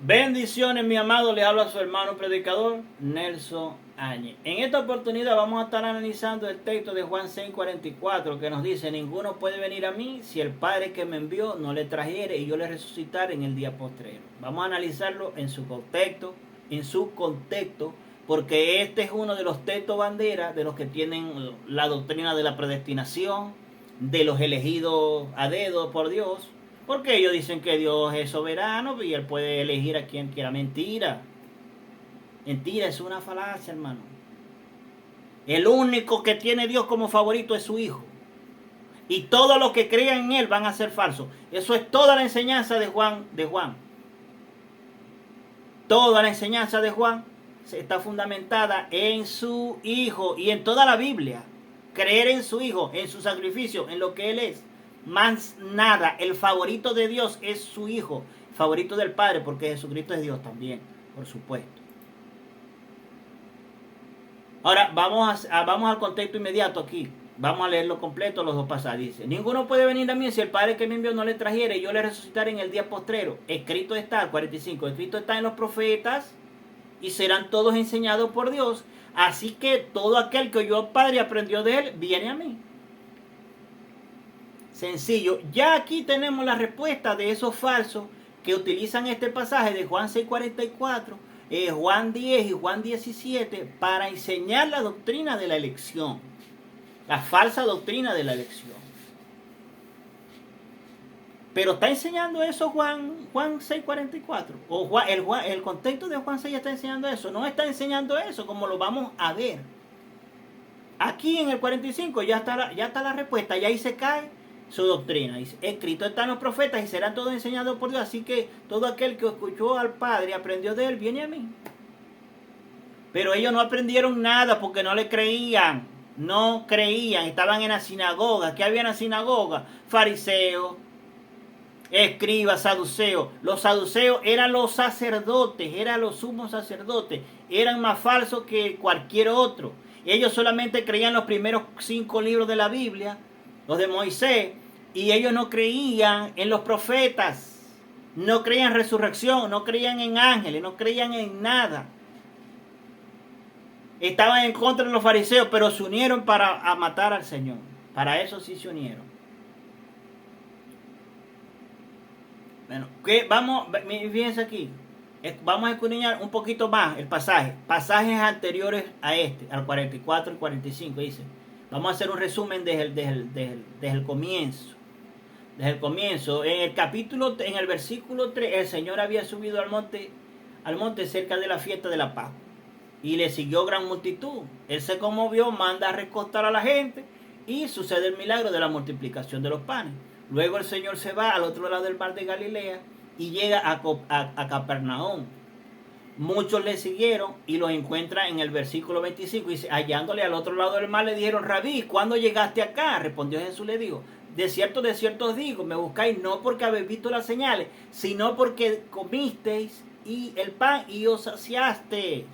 Bendiciones, mi amado, le habla a su hermano predicador Nelson Áñez. En esta oportunidad vamos a estar analizando el texto de Juan 6:44 que nos dice: ninguno puede venir a mí si el Padre que me envió no le trajere y yo le resucitaré en el día postrero. Vamos a analizarlo en su contexto, porque este es uno de los textos bandera de los que tienen la doctrina de la predestinación, de los elegidos a dedo por Dios. Porque ellos dicen que Dios es soberano y Él puede elegir a quien quiera. Mentira. Mentira, es una falacia, hermano. El único que tiene Dios como favorito es su Hijo. Y todos los que crean en Él van a ser falsos. Eso es toda la enseñanza de Juan. Toda la enseñanza de Juan está fundamentada en su Hijo y en toda la Biblia. Creer en su Hijo, en su sacrificio, en lo que Él es. Más nada, el favorito de Dios es su Hijo, favorito del Padre, porque Jesucristo es Dios también, por supuesto. Ahora vamos al contexto inmediato aquí. Vamos a leerlo completo, los dos pasajes. Dice: ninguno puede venir a mí si el Padre que me envió no le trajere y yo le resucitaré en el día postrero. Escrito está, 45, escrito está en los profetas y serán todos enseñados por Dios. Así que todo aquel que oyó al Padre y aprendió de Él, viene a mí. Sencillo. Ya aquí tenemos la respuesta de esos falsos que utilizan este pasaje de Juan 6:44, Juan 10 y Juan 17 para enseñar la doctrina de la elección, la falsa doctrina de la elección. Pero está enseñando eso Juan 6:44, o el contexto de Juan 6 está enseñando eso. No está enseñando eso, como lo vamos a ver aquí en el 45. Ya está la respuesta. Y ahí se cae su doctrina. Dice: escrito están los profetas y serán todos enseñados por Dios. Así que todo aquel que escuchó al Padre y aprendió de Él, viene a mí. Pero ellos no aprendieron nada porque no le creían. No creían. Estaban en la sinagoga. ¿Qué había en la sinagoga? Fariseos, escribas, saduceos. Los saduceos eran los sacerdotes, eran los sumos sacerdotes. Eran más falsos que cualquier otro. Ellos solamente creían los primeros 5 libros de la Biblia, los de Moisés, y ellos no creían en los profetas, no creían en resurrección, no creían en ángeles, no creían en nada. Estaban en contra de los fariseos, pero se unieron para matar al Señor. Para eso sí se unieron. Bueno, fíjense aquí. Vamos a escudriñar un poquito más el pasaje. Pasajes anteriores a este, al 44 y 45, dice. Vamos a hacer un resumen desde el comienzo. Desde el comienzo. En el versículo 3, el Señor había subido al monte cerca de la fiesta de la Pascua. Y le siguió gran multitud. Él se conmovió, manda a recostar a la gente y sucede el milagro de la multiplicación de los panes. Luego el Señor se va al otro lado del mar de Galilea y llega a Capernaum. Muchos le siguieron y lo encuentran en el versículo 25. Dice: hallándole al otro lado del mar, le dijeron: Rabí, ¿cuándo llegaste acá? Respondió Jesús, le dijo: de cierto os digo, me buscáis no porque habéis visto las señales, sino porque comisteis el pan y os saciaste.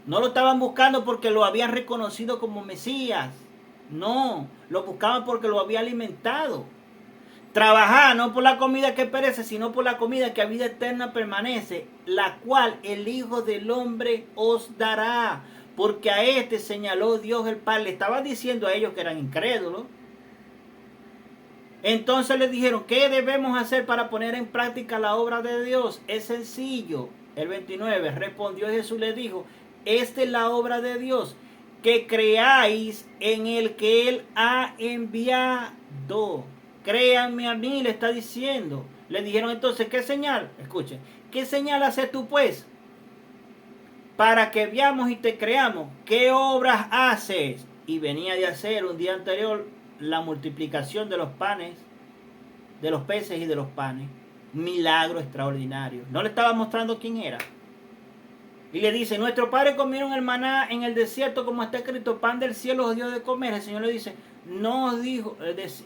No lo estaban buscando porque lo habían reconocido como Mesías. No, lo buscaban porque lo había alimentado. Trabajad no por la comida que perece, sino por la comida que a vida eterna permanece, la cual el Hijo del Hombre os dará. Porque a este señaló Dios el Padre. Le estaba diciendo a ellos que eran incrédulos. Entonces les dijeron: ¿qué debemos hacer para poner en práctica la obra de Dios? Es sencillo. El 29, respondió Jesús, le dijo: esta es la obra de Dios, que creáis en el que Él ha enviado. Créanme a mí, le está diciendo. Le dijeron entonces: ¿qué señal? Escuchen. ¿Qué señal haces tú pues? Para que veamos y te creamos. ¿Qué obras haces? Y venía de hacer un día anterior la multiplicación de los panes, de los peces y de los panes. Milagro extraordinario. No le estaba mostrando quién era. Y le dice: nuestros padres comieron el maná en el desierto, como está escrito: pan del cielo os dio de comer. El Señor le dice: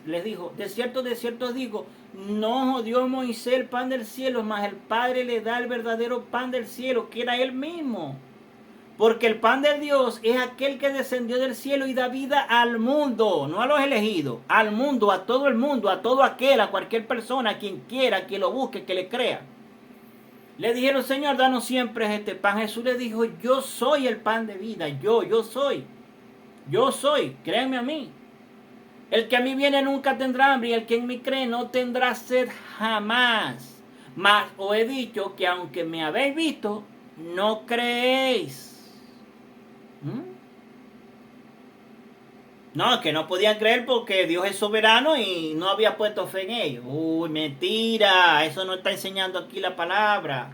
les dijo: de cierto os digo, no os dio Moisés el pan del cielo, mas el Padre le da el verdadero pan del cielo, que era Él mismo. Porque el pan de Dios es aquel que descendió del cielo y da vida al mundo, no a los elegidos, al mundo, a todo el mundo, a todo aquel, a cualquier persona, a quien quiera, que lo busque, que le crea. Le dijeron, Señor, danos siempre este pan. Jesús le dijo, yo soy el pan de vida. Yo soy. Yo soy. Créanme a mí. El que a mí viene nunca tendrá hambre y el que en mí cree no tendrá sed jamás. Mas os he dicho que aunque me habéis visto, no creéis. No, que no podían creer porque Dios es soberano y no había puesto fe en ellos. Uy, mentira. Eso no está enseñando aquí la palabra.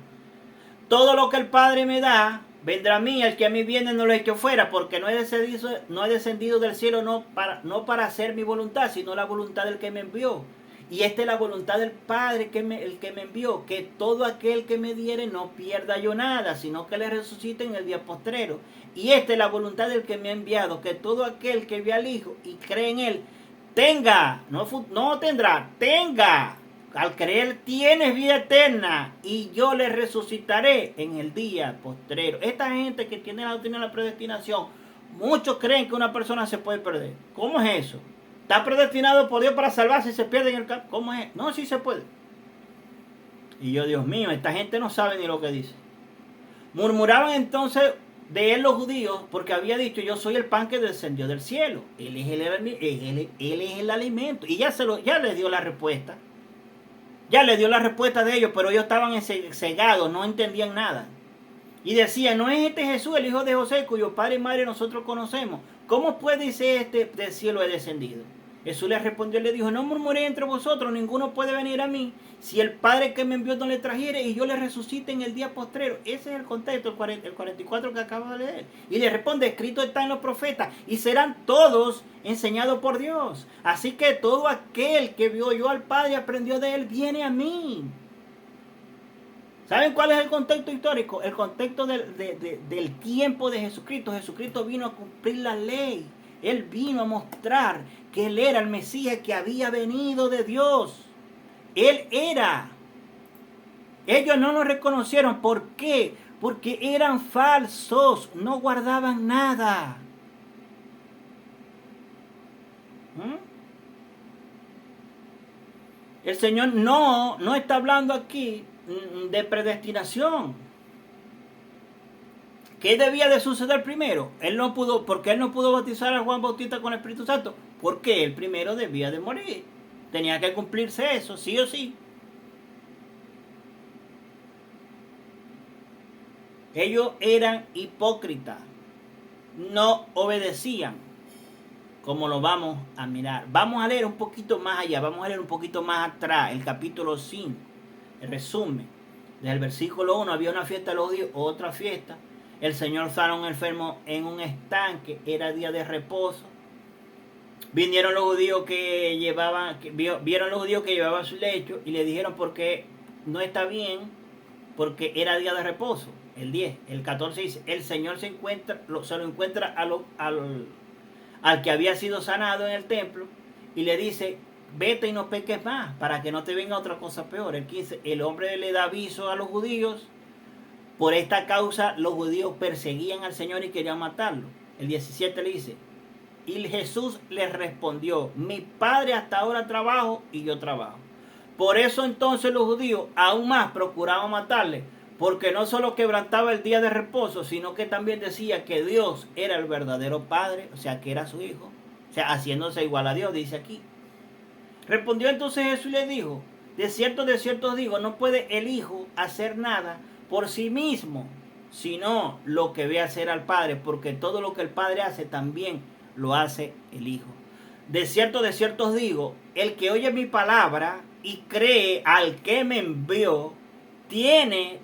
Todo lo que el Padre me da, vendrá a mí. El que a mí viene no lo echo fuera, porque no he descendido del cielo no para hacer mi voluntad, sino la voluntad del que me envió. Y esta es la voluntad del Padre, el que me envió, que todo aquel que me diere no pierda yo nada, sino que le resucite en el día postrero. Y esta es la voluntad del que me ha enviado, que todo aquel que ve al Hijo y cree en Él, tenga, no tendrá, tenga. Al creer tienes vida eterna y yo le resucitaré en el día postrero. Esta gente que tiene la doctrina de la predestinación, muchos creen que una persona se puede perder. ¿Cómo es eso? ¿Está predestinado por Dios para salvarse y se pierde en el campo? ¿Cómo es? No, sí se puede. Y yo, Dios mío, esta gente no sabe ni lo que dice. Murmuraban entonces de él los judíos porque había dicho, yo soy el pan que descendió del cielo. Él es el alimento. Y ya les dio la respuesta. Ya le dio la respuesta de ellos, pero ellos estaban cegados, no entendían nada. Y decían, ¿no es este Jesús, el hijo de José, cuyo padre y madre nosotros conocemos? ¿Cómo puede ser este del cielo he descendido? Jesús les respondió y le dijo, no murmuréis entre vosotros, ninguno puede venir a mí si el Padre que me envió no le trajere y yo le resucite en el día postrero. Ese es el contexto, el 44 que acabo de leer. Y le responde, escrito está en los profetas y serán todos enseñados por Dios. Así que todo aquel que vio yo al Padre y aprendió de él, viene a mí. ¿Saben cuál es el contexto histórico? El contexto del tiempo de Jesucristo. Jesucristo vino a cumplir la ley. Él vino a mostrar que Él era el Mesías que había venido de Dios. Él era. Ellos no lo reconocieron. ¿Por qué? Porque eran falsos. No guardaban nada. El Señor no está hablando aquí de predestinación. ¿Qué debía de suceder primero? ¿Por qué él no pudo bautizar a Juan Bautista con el Espíritu Santo? Porque él primero debía de morir. Tenía que cumplirse eso, sí o sí. Ellos eran hipócritas. No obedecían. Como lo vamos a mirar. Vamos a leer un poquito más allá. Vamos a leer un poquito más atrás. El capítulo 5. El resumen. Desde el versículo 1 había una fiesta de los judíos. Otra fiesta. El Señor sanó a un enfermo en un estanque. Era día de reposo. Vinieron los judíos vieron los judíos que llevaban su lecho y le dijeron porque no está bien, porque era día de reposo. El 10, el 14 dice, el Señor se lo encuentra al que había sido sanado en el templo y le dice, vete y no peques más para que no te venga otra cosa peor. El 15, el hombre le da aviso a los judíos. Por esta causa los judíos perseguían al Señor y querían matarlo. El 17 le dice, y Jesús les respondió, mi Padre hasta ahora trabajo y yo trabajo. Por eso entonces los judíos aún más procuraban matarle, porque no solo quebrantaba el día de reposo, sino que también decía que Dios era el verdadero Padre, o sea que era su Hijo, o sea haciéndose igual a Dios, dice aquí. Respondió entonces Jesús y le dijo, de cierto os digo, no puede el Hijo hacer nada por sí mismo, sino lo que ve hacer al Padre, porque todo lo que el Padre hace también lo hace el Hijo. De cierto os digo, el que oye mi palabra y cree al que me envió, tiene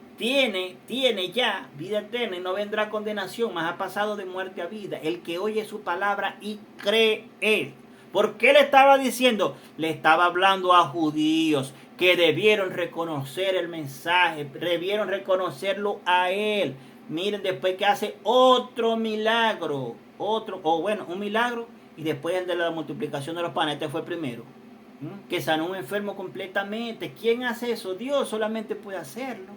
ya vida eterna y no vendrá condenación, mas ha pasado de muerte a vida. El que oye su palabra y cree él. ¿Por qué le estaba diciendo? Le estaba hablando a judíos que debieron reconocer el mensaje, debieron reconocerlo a él. Miren, después que hace otro milagro, un milagro, y después el de la multiplicación de los panes, este fue el primero, que sanó a un enfermo completamente. ¿Quién hace eso? Dios solamente puede hacerlo.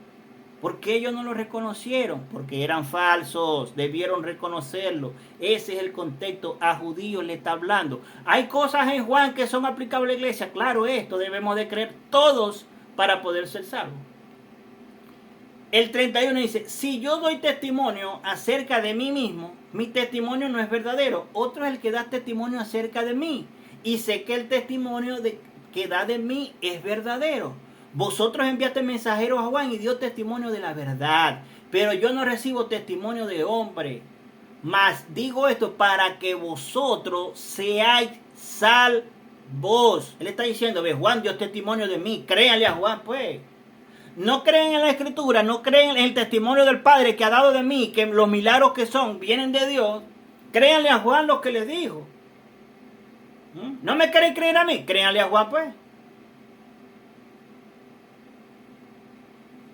¿Por qué ellos no lo reconocieron? Porque eran falsos, debieron reconocerlo. Ese es el contexto, a judíos le está hablando. Hay cosas en Juan que son aplicables a la iglesia, claro, esto debemos de creer todos para poder ser salvos. El 31 dice, si yo doy testimonio acerca de mí mismo, mi testimonio no es verdadero. Otro es el que da testimonio acerca de mí. Y sé que el testimonio que da de mí es verdadero. Vosotros enviaste mensajeros a Juan y dio testimonio de la verdad. Pero yo no recibo testimonio de hombre. Mas digo esto para que vosotros seáis salvos. Él está diciendo, ve, Juan dio testimonio de mí. Créanle a Juan, pues. No creen en la Escritura, no creen en el testimonio del Padre que ha dado de mí, que los milagros que son vienen de Dios. Créanle a Juan lo que les dijo. ¿No me quieren creer a mí? Créanle a Juan, pues.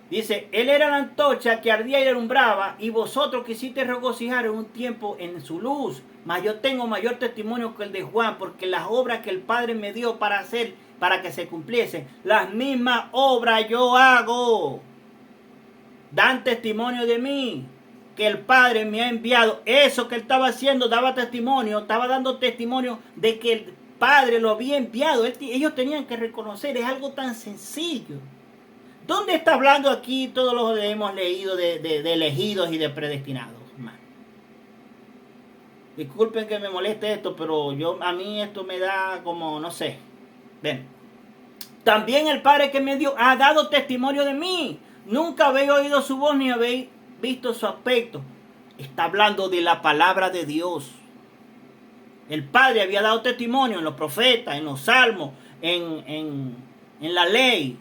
Dice, él era la antorcha que ardía y alumbraba, y vosotros quisiste regocijar en un tiempo en su luz. Mas yo tengo mayor testimonio que el de Juan, porque las obras que el Padre me dio para hacer, para que se cumpliesen, las mismas obras yo hago. Dan testimonio de mí, que el Padre me ha enviado. Eso que él estaba haciendo daba testimonio, estaba dando testimonio de que el Padre lo había enviado. Ellos tenían que reconocer, es algo tan sencillo. ¿Dónde está hablando aquí todos los que hemos leído de elegidos y de predestinados? Man. Disculpen que me moleste esto, pero a mí esto me da como, no sé. Ven. También el Padre que me dio ha dado testimonio de mí. Nunca habéis oído su voz ni habéis visto su aspecto. Está hablando de la palabra de Dios. El Padre había dado testimonio en los profetas, en los salmos, en la ley.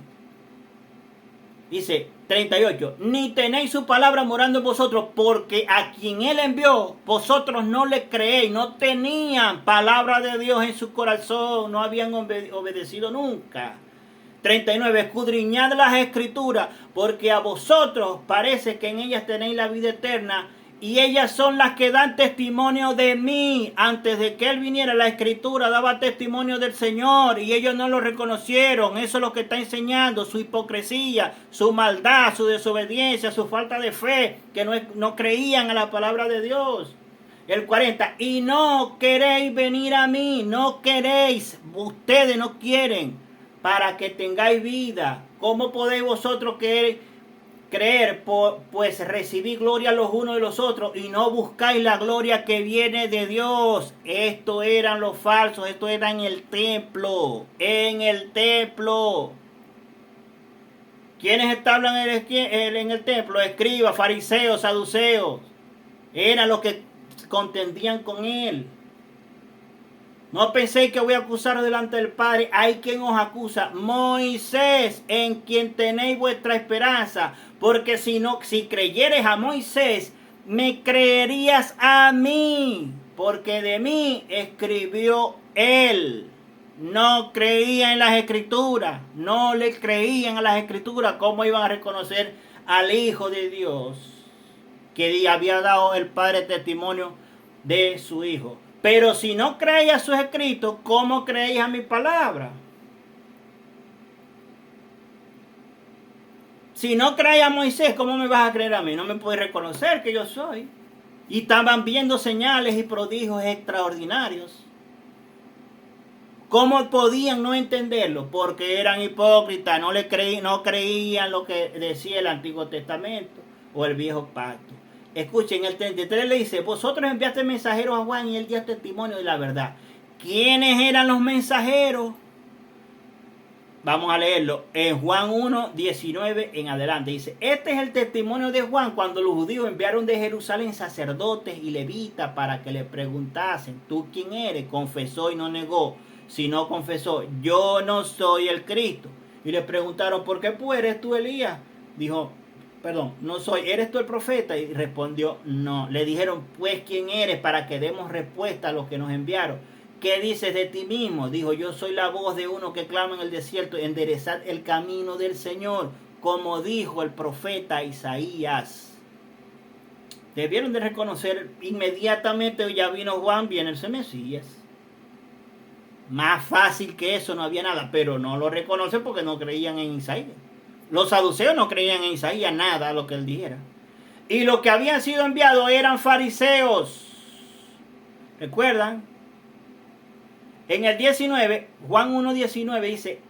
Dice 38, ni tenéis su palabra morando en vosotros, porque a quien él envió, vosotros no le creéis, no tenían palabra de Dios en su corazón, no habían obedecido nunca. 39, escudriñad las escrituras, porque a vosotros parece que en ellas tenéis la vida eterna, y ellas son las que dan testimonio de mí. Antes de que él viniera, la escritura daba testimonio del Señor y ellos no lo reconocieron. Eso es lo que está enseñando, su hipocresía, su maldad, su desobediencia, su falta de fe, que no creían a la palabra de Dios. El 40, y no queréis venir a mí, no queréis, ustedes no quieren, para que tengáis vida. ¿Cómo podéis vosotros creer, pues recibir gloria los unos de los otros y no buscáis la gloria que viene de Dios? Esto eran los falsos, esto era en el templo, ¿Quiénes estaban en el templo? Escribas, fariseos, saduceos, eran los que contendían con él. No penséis que voy a acusar delante del Padre. Hay quien os acusa, Moisés, en quien tenéis vuestra esperanza. Porque si creyeres a Moisés, me creerías a mí, porque de mí escribió él. No creían en las escrituras, no le creían a las escrituras. ¿Cómo iban a reconocer al Hijo de Dios, que había dado el Padre testimonio de su Hijo? Pero si no creéis a sus escritos, ¿cómo creéis a mi palabra? Si no creéis a Moisés, ¿cómo me vas a creer a mí? No me puedes reconocer que yo soy. Y estaban viendo señales y prodigios extraordinarios. ¿Cómo podían no entenderlo? Porque eran hipócritas, no creían lo que decía el Antiguo Testamento o el Viejo Pacto. Escuchen, el 33 le dice, vosotros enviaste mensajeros a Juan y él dio testimonio de la verdad. ¿Quiénes eran los mensajeros? Vamos a leerlo. En Juan 1, 19 en adelante. Dice, este es el testimonio de Juan cuando los judíos enviaron de Jerusalén sacerdotes y levitas para que le preguntasen, ¿tú quién eres? Confesó y no negó. Si no confesó, yo no soy el Cristo. Y le preguntaron, ¿por qué pues eres tú Elías? Dijo, no soy, ¿eres tú el profeta? Y respondió, no. Le dijeron, pues, ¿quién eres? Para que demos respuesta a los que nos enviaron. ¿Qué dices de ti mismo? Dijo, yo soy la voz de uno que clama en el desierto, enderezad el camino del Señor, como dijo el profeta Isaías. Debieron de reconocer inmediatamente, ya vino Juan, viene el Mesías. Más fácil que eso no había nada, pero no lo reconocen porque no creían en Isaías. Los saduceos no creían en Isaías nada lo que él dijera. Y los que habían sido enviados eran fariseos. ¿Recuerdan? En el 19, Juan 1:19 dice,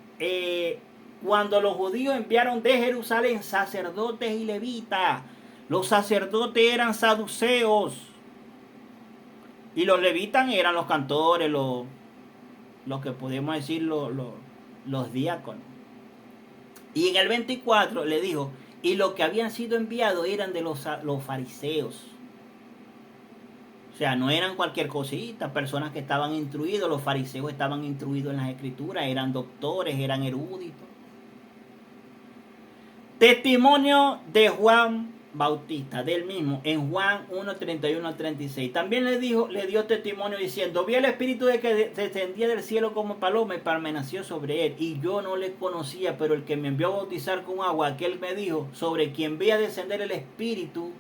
cuando los judíos enviaron de Jerusalén sacerdotes y levitas. Los sacerdotes eran saduceos y los levitas eran los cantores, los que podemos decir los diáconos. Y en el 24 le dijo, y los que habían sido enviados eran de los fariseos. O sea, no eran cualquier cosita, personas que estaban instruidos. Los fariseos estaban instruidos en las escrituras, eran doctores, eran eruditos. Testimonio de Juan Bautista, del mismo, en Juan 1:31 al 36. También le dio testimonio diciendo, vi el Espíritu de que descendía del cielo como paloma y permaneció sobre él. Y yo no le conocía, pero el que me envió a bautizar con agua, aquel me dijo, sobre quien ve a descender el Espíritu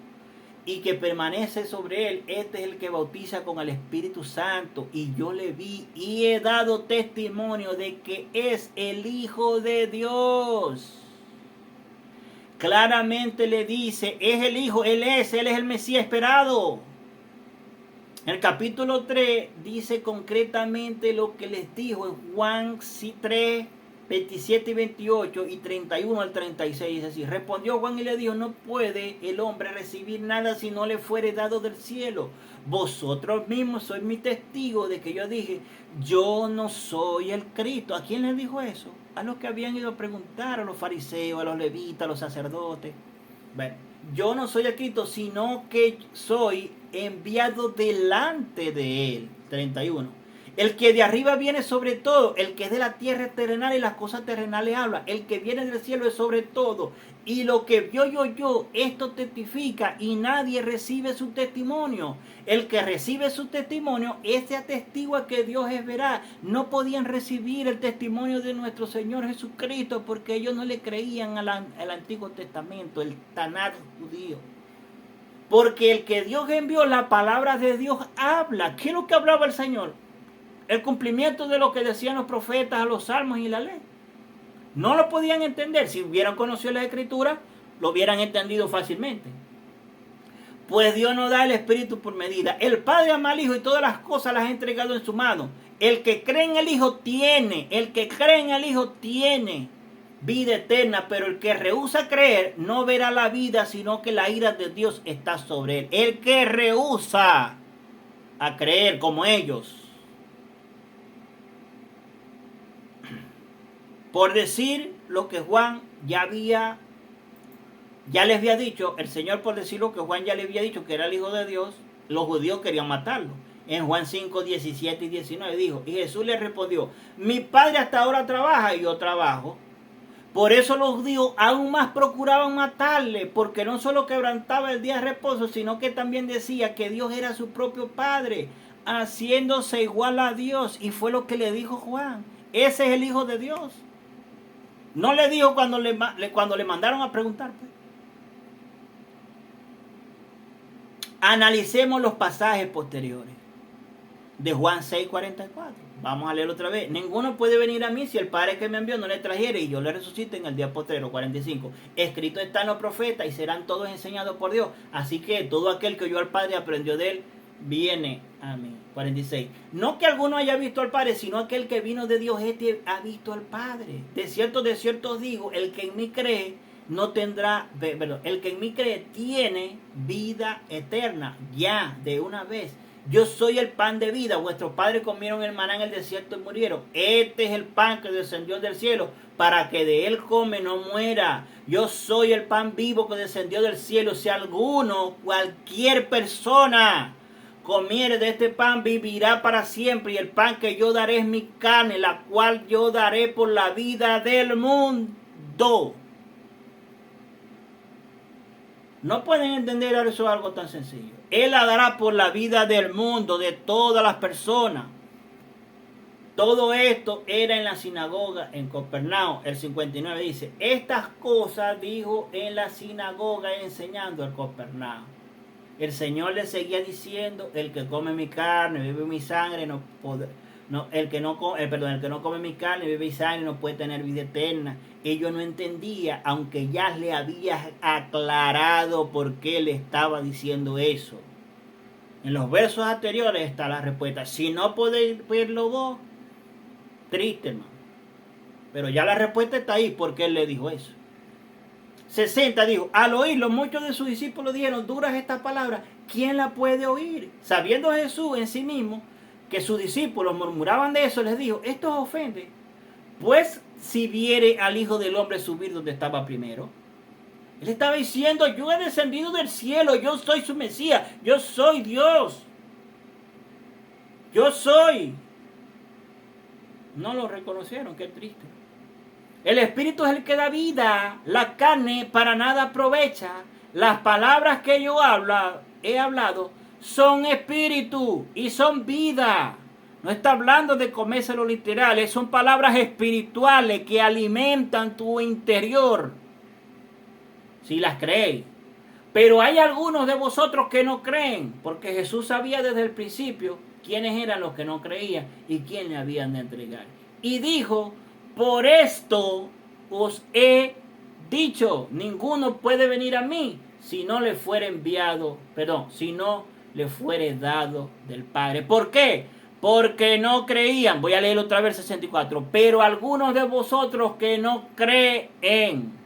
y que permanece sobre él, este es el que bautiza con el Espíritu Santo. Y yo le vi y he dado testimonio de que es el Hijo de Dios. Claramente le dice, es el Hijo, Él es el Mesías esperado. En el capítulo 3 dice concretamente lo que les dijo en Juan 3, 27 y 28 y 31 al 36. Dice así, respondió Juan y le dijo, no puede el hombre recibir nada si no le fuere dado del cielo. Vosotros mismos sois mi testigo de que yo dije, yo no soy el Cristo. ¿A quién le dijo eso? A los que habían ido a preguntar, a los fariseos, a los levitas, a los sacerdotes. Bueno, yo no soy el Cristo, sino que soy enviado delante de él. 31. El que de arriba viene sobre todo, el que es de la tierra es terrenal y las cosas terrenales habla. El que viene del cielo es sobre todo. Y lo que vio yo, esto testifica y nadie recibe su testimonio. El que recibe su testimonio, ese atestigua que Dios es veraz. No podían recibir el testimonio de nuestro Señor Jesucristo porque ellos no le creían al Antiguo Testamento, el Tanaj judío. Porque el que Dios envió, la palabra de Dios habla. ¿Qué es lo que hablaba el Señor? El cumplimiento de lo que decían los profetas, los salmos y la ley. No lo podían entender. Si hubieran conocido las escrituras, lo hubieran entendido fácilmente. Pues Dios no da el Espíritu por medida. El Padre ama al Hijo y todas las cosas las ha entregado en su mano. El que cree en el Hijo tiene vida eterna, pero el que rehúsa creer no verá la vida, sino que la ira de Dios está sobre él. El que rehúsa a creer como ellos, por decir lo que Juan ya les había dicho, el Señor por decir lo que Juan ya le había dicho, que era el Hijo de Dios, los judíos querían matarlo. En Juan 5, 17 y 19 dijo, y Jesús le respondió, mi Padre hasta ahora trabaja y yo trabajo. Por eso los judíos aún más procuraban matarle, porque no solo quebrantaba el día de reposo, sino que también decía que Dios era su propio Padre, haciéndose igual a Dios. Y fue lo que le dijo Juan, ese es el Hijo de Dios. No le dijo cuando le mandaron a preguntar. Pues. Analicemos los pasajes posteriores de Juan 6:44. Vamos a leerlo otra vez. Ninguno puede venir a mí si el Padre que me envió no le trajere y yo le resucite en el día postrero. 45. Escrito está en los profetas y serán todos enseñados por Dios. Así que todo aquel que oyó al Padre aprendió de él, viene a mí. 46. No que alguno haya visto al Padre, sino aquel que vino de Dios, este ha visto al Padre. De cierto os digo, el que en mí cree no tendrá, perdón, el que en mí cree tiene vida eterna, ya de una vez. Yo soy el pan de vida. Vuestros padres comieron el maná en el desierto y murieron. Este es el pan que descendió del cielo, para que de él come no muera. Yo soy el pan vivo que descendió del cielo. Si alguno, cualquier persona, comiere de este pan, vivirá para siempre. Y el pan que yo daré es mi carne, la cual yo daré por la vida del mundo. No pueden entender eso, algo tan sencillo. Él la dará por la vida del mundo, de todas las personas. Todo esto era en la sinagoga en Capernaum. El 59 dice, estas cosas dijo en la sinagoga enseñando en Capernaum. El Señor le seguía diciendo, el que come mi carne, bebe mi sangre, el que no come mi carne, bebe mi sangre, no puede tener vida eterna. Ellos no entendían, aunque ya le había aclarado por qué le estaba diciendo eso. En los versos anteriores está la respuesta. Si no podéis verlo vos, triste, hermano. Pero ya la respuesta está ahí, porque él le dijo eso. 60 dijo, al oírlo, muchos de sus discípulos dijeron, duras estas palabras, ¿quién la puede oír? Sabiendo Jesús en sí mismo que sus discípulos murmuraban de eso, les dijo, esto os ofende. Pues si viere al Hijo del Hombre subir donde estaba primero. Él estaba diciendo, yo he descendido del cielo, yo soy su Mesías, yo soy Dios. Yo soy. No lo reconocieron, qué triste. El Espíritu es el que da vida, la carne para nada aprovecha. Las palabras que yo he hablado son espíritu y son vida. No está hablando de comerse lo literal, son palabras espirituales que alimentan tu interior. Si las creéis. Pero hay algunos de vosotros que no creen, porque Jesús sabía desde el principio quiénes eran los que no creían y quiénes habían de entregar. Y dijo, por esto os he dicho, ninguno puede venir a mí si no le fuere si no le fuere dado del Padre. ¿Por qué? Porque no creían. Voy a leer otra vez 64. Pero algunos de vosotros que no creen.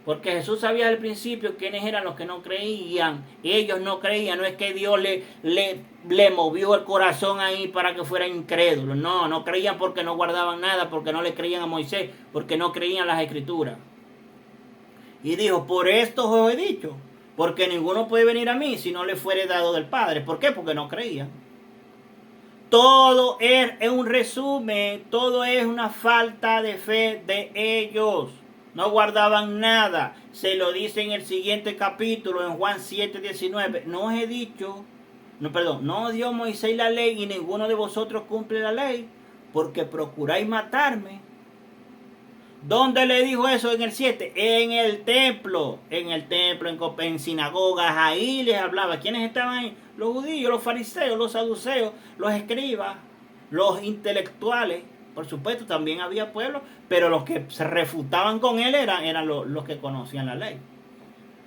Porque Jesús sabía al principio quiénes eran los que no creían. Ellos no creían. No es que Dios le movió el corazón ahí para que fuera incrédulo. No, no creían porque no guardaban nada, porque no le creían a Moisés, porque no creían las Escrituras. Y dijo, por esto os he dicho, porque ninguno puede venir a mí si no le fuere dado del Padre. ¿Por qué? Porque no creían. Todo es un resumen, todo es una falta de fe de ellos. No guardaban nada. Se lo dice en el siguiente capítulo, en Juan 7:19. No os he dicho, no dio Moisés la ley y ninguno de vosotros cumple la ley, porque procuráis matarme. ¿Dónde le dijo eso en el 7? En el templo, en sinagogas, ahí les hablaba. ¿Quiénes estaban ahí? Los judíos, los fariseos, los saduceos, los escribas, los intelectuales. Por supuesto, también había pueblos, pero los que se refutaban con él eran los que conocían la ley.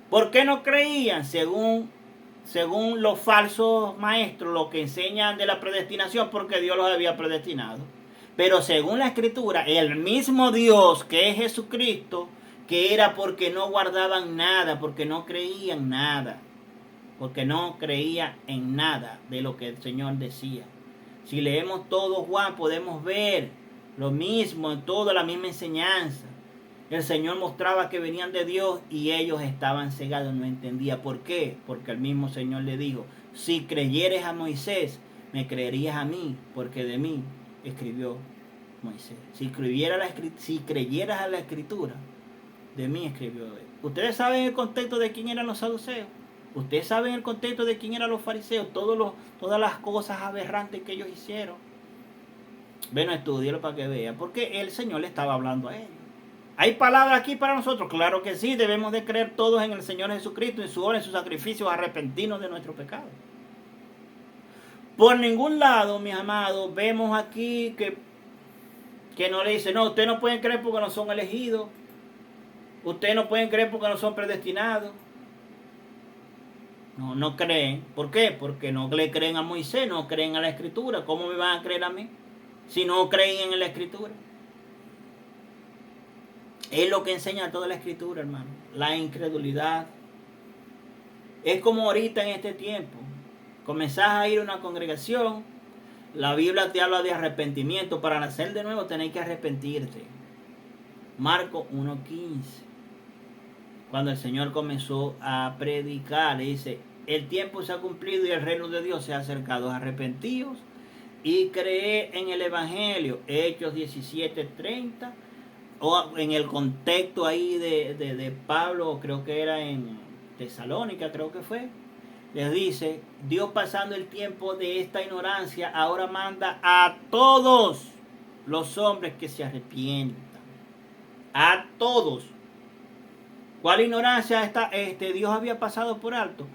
¿Por qué no creían? Según los falsos maestros, lo que enseñan de la predestinación, porque Dios los había predestinado. Pero según la Escritura, el mismo Dios que es Jesucristo, que era porque no guardaban nada, porque no creían nada, porque no creían en nada de lo que el Señor decía. Si leemos todo Juan, podemos ver lo mismo, en toda la misma enseñanza. El Señor mostraba que venían de Dios y ellos estaban cegados, no entendían. ¿Por qué? Porque el mismo Señor le dijo, si creyeres a Moisés, me creerías a mí, porque de mí escribió Moisés. Si creyeras a la Escritura, de mí escribió él. Ustedes saben el contexto de quién eran los saduceos. Ustedes saben el contexto de quién eran los fariseos. Todas las cosas aberrantes que ellos hicieron. Bueno, estudialo para que vean. Porque el Señor le estaba hablando a ellos. ¿Hay palabras aquí para nosotros? Claro que sí. Debemos de creer todos en el Señor Jesucristo, en su obra, en su sacrificio, arrepentirnos de nuestro pecado. Por ningún lado, mis amados, vemos aquí que no le dice, no, ustedes no pueden creer porque no son elegidos. Ustedes no pueden creer porque no son predestinados. No creen. ¿Por qué? Porque no le creen a Moisés, no creen a la Escritura. ¿Cómo me van a creer a mí si no creen en la Escritura? Es lo que enseña toda la Escritura, hermano. La incredulidad. Es como ahorita en este tiempo. Comenzás a ir a una congregación, la Biblia te habla de arrepentimiento. Para nacer de nuevo tenés que arrepentirte. Marcos 1:15. Cuando el Señor comenzó a predicar, dice, el tiempo se ha cumplido y el reino de Dios se ha acercado. Arrepentíos y creed en el Evangelio. Hechos 17:30. O en el contexto ahí de Pablo, creo que era en Tesalónica, creo que fue. Les dice, Dios pasando el tiempo de esta ignorancia, ahora manda a todos los hombres que se arrepientan. A todos. ¿Cuál ignorancia Dios había pasado por alto?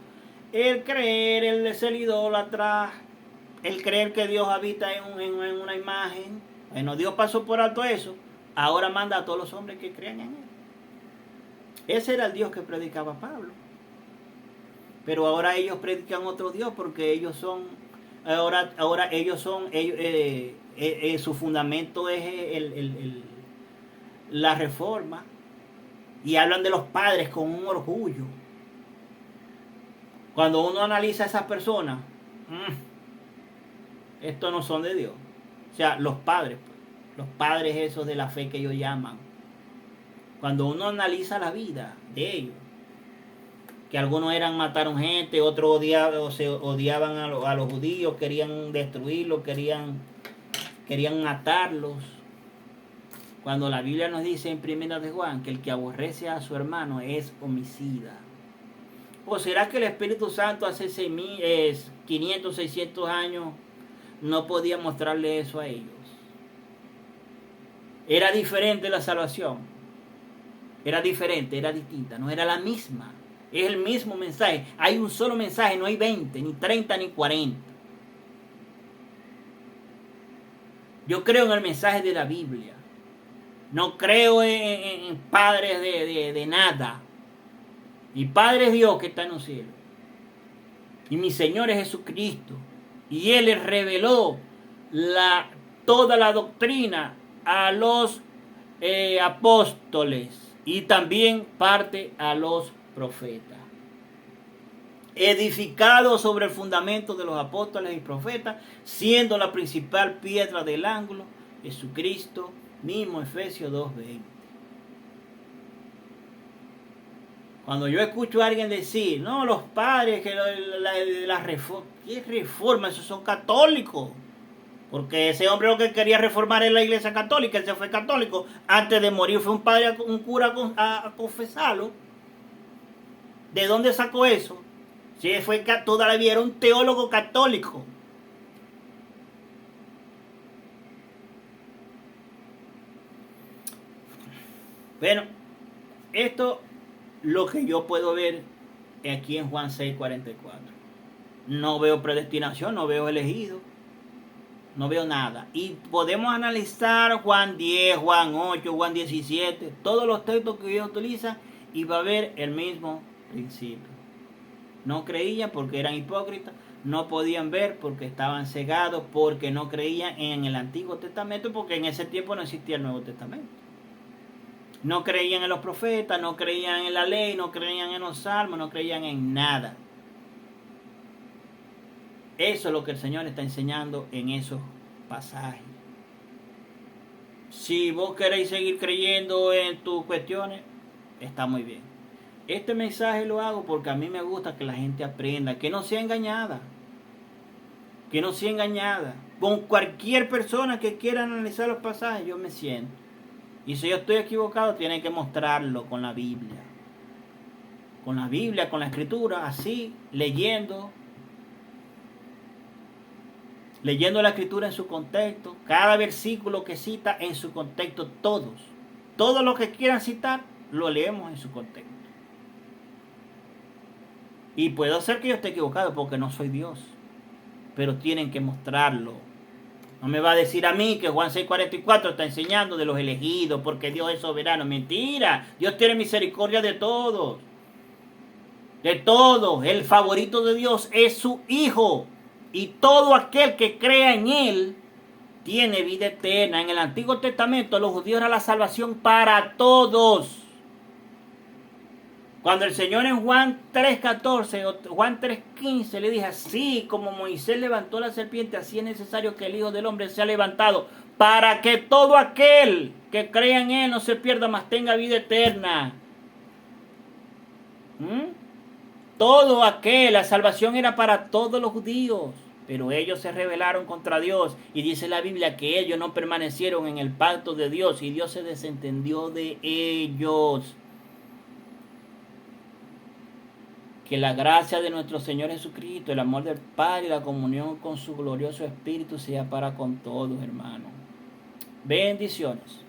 El creer, el ser idólatra, el creer que Dios habita en una imagen. Bueno, Dios pasó por alto eso. Ahora manda a todos los hombres que crean en él. Ese era el Dios que predicaba Pablo. Pero ahora ellos predican otro Dios porque ellos son, su fundamento es la reforma y hablan de los padres con un orgullo. Cuando uno analiza a esas personas, estos no son de Dios. O sea, los padres esos de la fe que ellos llaman. Cuando uno analiza la vida de ellos, que algunos mataron gente, otros odiaban a los judíos, querían destruirlos, querían matarlos. Cuando la Biblia nos dice en 1 de Juan que el que aborrece a su hermano es homicida. ¿O será que el Espíritu Santo hace 500, 600 años no podía mostrarle eso a ellos? Era diferente la salvación. Era diferente, era distinta, no era la misma. Es el mismo mensaje. Hay un solo mensaje, no hay 20, ni 30, ni 40. Yo creo en el mensaje de la Biblia. No creo en padres de nada. Mi Padre es Dios que está en los cielos. Y mi Señor es Jesucristo. Y Él les reveló toda la doctrina a los apóstoles. Y también parte a los profetas. Edificado sobre el fundamento de los apóstoles y profetas, siendo la principal piedra del ángulo Jesucristo mismo. Efesios 2:20. Cuando yo escucho a alguien decir, no, los padres, que la reforma, ¿qué reforma? Esos son católicos. Porque ese hombre lo que quería reformar es la iglesia católica, él se fue católico. Antes de morir fue un cura a confesarlo. ¿De dónde sacó eso? Si fue toda la vida, era un teólogo católico. Bueno, esto lo que yo puedo ver aquí en Juan 6:44. No veo predestinación, no veo elegido, no veo nada. Y podemos analizar Juan 10, Juan 8, Juan 17, todos los textos que ellos utilizan y va a haber el mismo principio. No creían porque eran hipócritas, no podían ver porque estaban cegados, porque no creían en el Antiguo Testamento, porque en ese tiempo no existía el Nuevo Testamento. No creían en los profetas, no creían en la ley, no creían en los salmos, no creían en nada. Eso es lo que el Señor está enseñando en esos pasajes. Si vos queréis seguir creyendo en tus cuestiones, está muy bien. Este mensaje lo hago porque a mí me gusta que la gente aprenda, que no sea engañada. Que no sea engañada. Con cualquier persona que quiera analizar los pasajes, yo me siento. Y si yo estoy equivocado, tiene que mostrarlo con la Biblia. Con la Biblia, con la Escritura, así, leyendo la Escritura en su contexto. Cada versículo que cita en su contexto, todos. Todo lo que quieran citar, lo leemos en su contexto. Y puedo ser que yo esté equivocado porque no soy Dios. Pero tienen que mostrarlo. No me va a decir a mí que Juan 6:44 está enseñando de los elegidos porque Dios es soberano. Mentira. Dios tiene misericordia de todos. De todos. El favorito de Dios es su Hijo. Y todo aquel que crea en Él tiene vida eterna. En el Antiguo Testamento los judíos era la salvación para todos. Cuando el Señor en Juan 3:14 o Juan 3:15 le dice, así como Moisés levantó la serpiente, así es necesario que el Hijo del Hombre sea levantado, para que todo aquel que crea en Él no se pierda, mas tenga vida eterna. Todo aquel, la salvación era para todos los judíos, pero ellos se rebelaron contra Dios. Y dice la Biblia que ellos no permanecieron en el pacto de Dios y Dios se desentendió de ellos. Que la gracia de nuestro Señor Jesucristo, el amor del Padre y la comunión con su glorioso Espíritu sea para con todos, hermanos. Bendiciones.